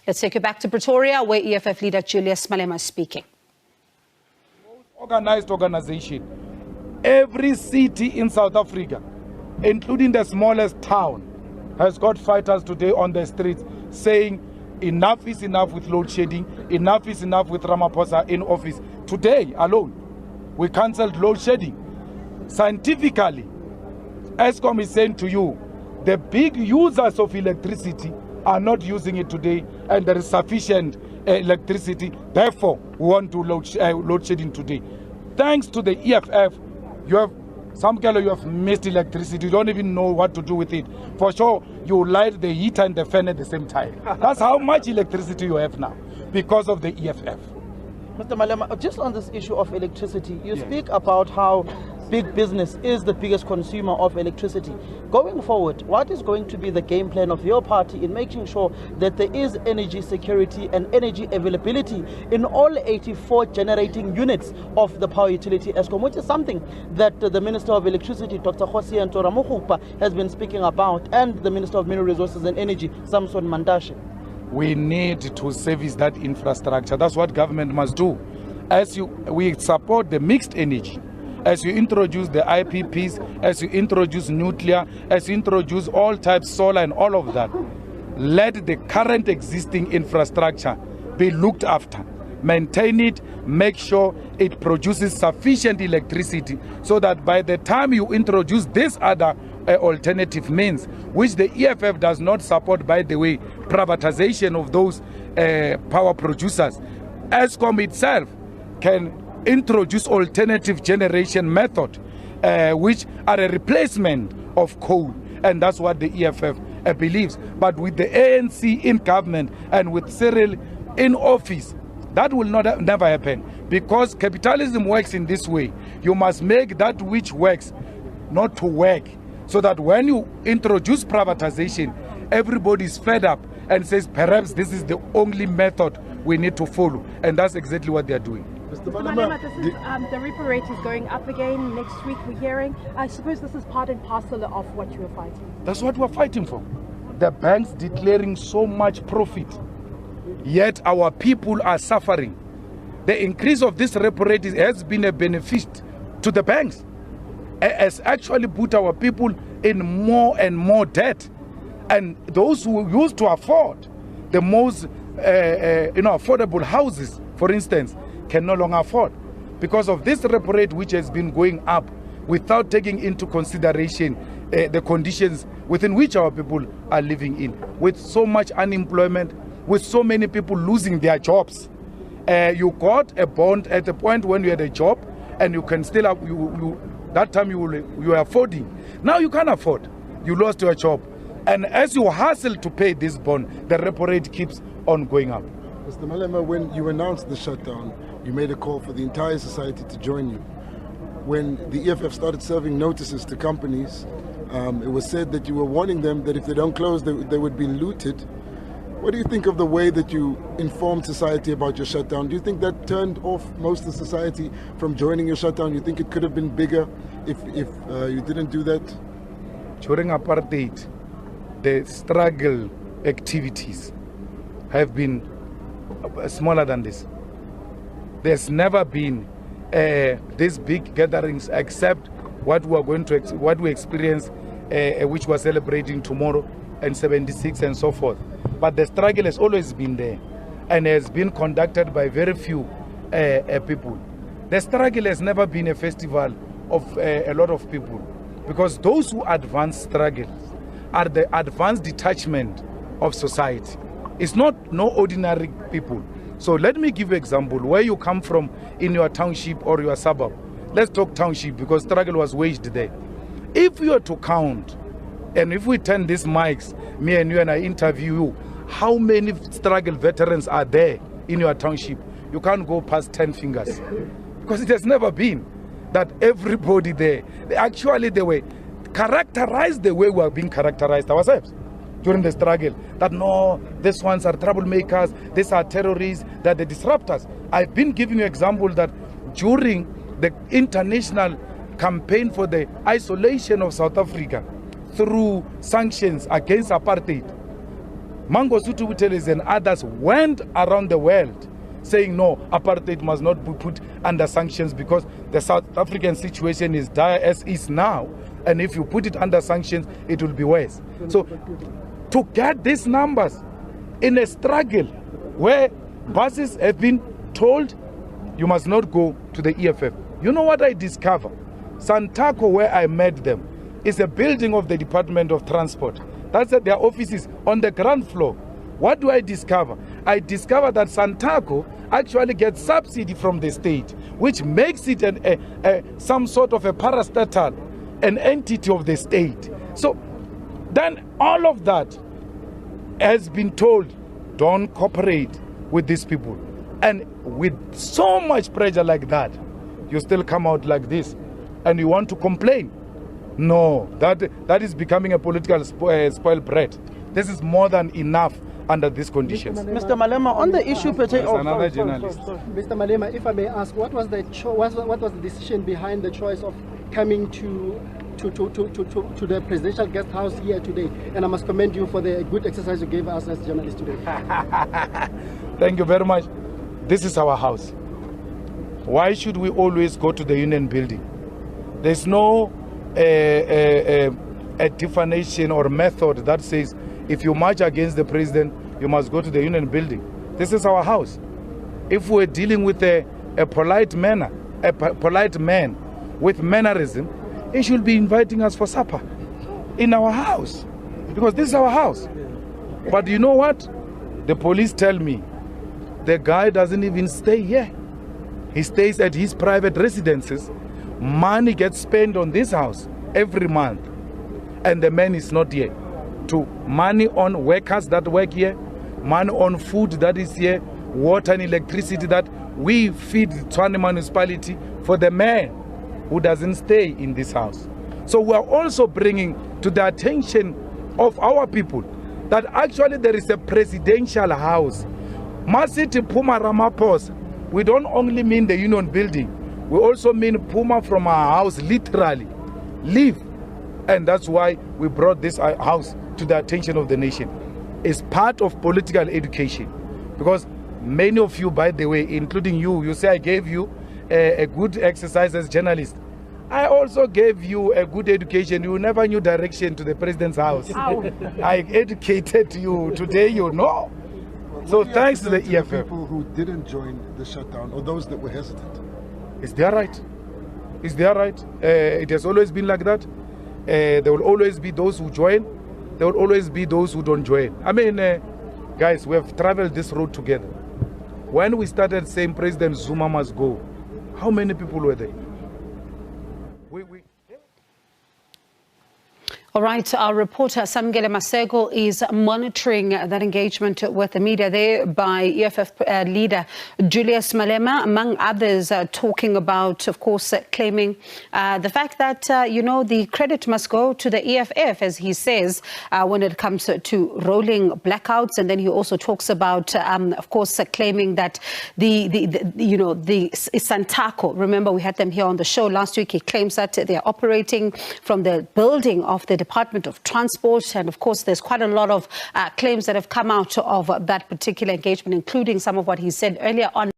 Let's take you back to Pretoria, where EFF leader Julius Malema is speaking. Organized organization. Every city in South Africa, including the smallest town, has got fighters today on the streets saying enough is enough with load shedding, enough is enough with Ramaphosa in office. Today alone, we cancelled load shedding. Scientifically, Eskom is saying to you, the big users of electricity are not using it today, and there is sufficient electricity. Therefore, we want to load shedding today. Thanks to the EFF, you have missed electricity. You don't even know what to do with it. For sure, you light the heater and the fan at the same time. That's how much electricity you have now because of the EFF. Mr. Malema, just on this issue of electricity, you speak about how big business is the biggest consumer of electricity. Going forward, what is going to be the game plan of your party in making sure that there is energy security and energy availability in all 84 generating units of the power utility Eskom, which is something that the Minister of Electricity, Dr. Jose Ntoramokupa, has been speaking about, and the Minister of Mineral Resources and Energy, Samson Mantashe? We need to service that infrastructure. That's what government must do. We support the mixed energy. As you introduce the IPPs, as you introduce nuclear, as you introduce all types solar and all of that, let the current existing infrastructure be looked after. Maintain it, make sure it produces sufficient electricity so that by the time you introduce this other alternative means, which the EFF does not support, by the way, privatization of those power producers, Eskom itself can introduce alternative generation method, which are a replacement of coal, and that's what the EFF believes. But with the ANC in government and with Cyril in office, that will never happen, because capitalism works in this way. You must make that which works not to work, so that when you introduce privatization, everybody is fed up and says perhaps this is the only method we need to follow, and that's exactly what they are doing. Mr. Malema, the repo rate is going up again next week, we're hearing. I suppose this is part and parcel of what you are fighting. That's what we're fighting for. The banks declaring so much profit, yet our people are suffering. The increase of this repo rate has been a benefit to the banks. It has actually put our people in more and more debt. And those who used to afford the most affordable houses, for instance, can no longer afford because of this repo rate, which has been going up without taking into consideration the conditions within which our people are living in, with so much unemployment, with so many people losing their jobs. You got a bond at the point when you had a job, and you can still have, that time you were affording. Now you can't afford. You lost your job, and as you hustle to pay this bond, the repo rate keeps on going up. Mr. Malema, when you announced the shutdown, you made a call for the entire society to join you. When the EFF started serving notices to companies, it was said that you were warning them that if they don't close, they would be looted. What do you think of the way that you informed society about your shutdown? Do you think that turned off most of the society from joining your shutdown? You think it could have been bigger if you didn't do that? During apartheid, the struggle activities have been smaller than this. There's never been these big gatherings except what we experience, which we're celebrating tomorrow, and 76 and so forth. But the struggle has always been there, and has been conducted by very few people. The struggle has never been a festival of a lot of people, because those who advance struggles are the advanced detachment of society. It's not no ordinary people. So let me give you an example where you come from in your township or your suburb. Let's talk township, because struggle was waged there. If you are to count, and if we turn these mics, me and you, and I interview you, how many struggle veterans are there in your township? You can't go past 10 fingers, because it has never been that everybody there, they were characterized the way we are being characterized ourselves during the struggle, that no, these ones are troublemakers, these are terrorists, they're the disruptors. I've been giving you example that during the international campaign for the isolation of South Africa through sanctions against apartheid, Mangosuthu Buthelezi and others went around the world saying, no, apartheid must not be put under sanctions because the South African situation is dire as is now. And if you put it under sanctions, it will be worse. So to get these numbers in a struggle where buses have been told you must not go to the EFF. You know what I discover? Santaco, where I met them, is a building of the Department of Transport. That's at their offices on the ground floor. What do I discover? I discover that Santaco actually gets subsidy from the state, which makes it some sort of a parastatal, an entity of the state. So then all of that has been told, don't cooperate with these people. And with so much pressure like that, you still come out like this and you want to complain. No, that is becoming a political spoiled brat. This is more than enough under these conditions. Mr. Malema, on the issue pertaining... another journalist. Mr. Malema, if I may ask, what was the decision behind the choice of coming to the presidential guest house here today? And I must commend you for the good exercise you gave us as journalists today. Thank you very much. This is our house. Why should we always go to the Union Building? There's no a definition or method that says if you march against the president, you must go to the Union Building. This is our house. If we're dealing with a polite man with mannerism, he should be inviting us for supper in our house, because this is our house. But you know what? The police tell me the guy doesn't even stay here. He stays at his private residences. Money gets spent on this house every month, and the man is not here. To money on workers that work here, money on food that is here, water and electricity that we feed the Tshwane municipality for the man who doesn't stay in this house. So we are also bringing to the attention of our people that actually there is a presidential house. Masiti Puma Ramaphosa, we don't only mean the Union Building, we also mean Puma from our house, literally. Leave. And that's why we brought this house to the attention of the nation. It's part of political education. Because many of you, by the way, including you say I gave you a good exercise as journalist. I also gave you a good education. You never knew direction to the president's house. I educated you. Today you know. So thanks to the EFF. People who didn't join the shutdown or those that were hesitant. It's their right. It's their right. It has always been like that. There will always be those who join. There will always be those who don't join. I mean, guys, we have traveled this road together. When we started saying President Zuma must go, how many people were there? All right, our reporter Samgele Masego is monitoring that engagement with the media there by EFF leader Julius Malema, among others, talking about, of course, claiming the fact that, the credit must go to the EFF, as he says, when it comes to rolling blackouts. And then he also talks about, of course, claiming that the Santaco, remember we had them here on the show last week, he claims that they're operating from the building of the Department of Transport. And of course, there's quite a lot of claims that have come out of that particular engagement, including some of what he said earlier on.